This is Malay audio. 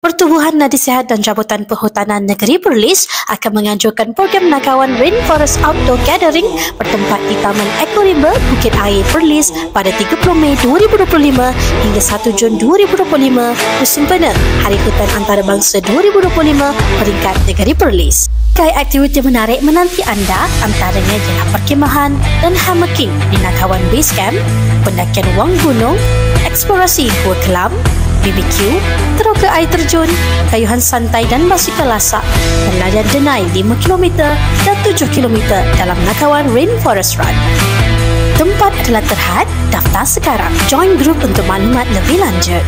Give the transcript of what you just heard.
Pertubuhan Nadi Sihat dan Jabatan Perhutanan Negeri Perlis akan menganjurkan program Nakawan Rainforest Outdoor Gathering bertempat di Taman Eco River Bukit Air Perlis pada 30 Mei 2025 hingga 1 Jun 2025 bersempena Hari Hutan Antarabangsa 2025 peringkat Negeri Perlis. Berbagai aktiviti menarik menanti anda, antaranya ialah perkemahan dan hammocking di Nakawan Base Camp, pendakian wang gunung, eksplorasi Gua Kelam, BBQ, teroka air terjun, kayuhan santai dan basikal lasak, dan larian denai 5 km dan 7 km dalam Nakawan Rainforest Run. Tempat adalah terhad, daftar sekarang. Join grup untuk maklumat lebih lanjut.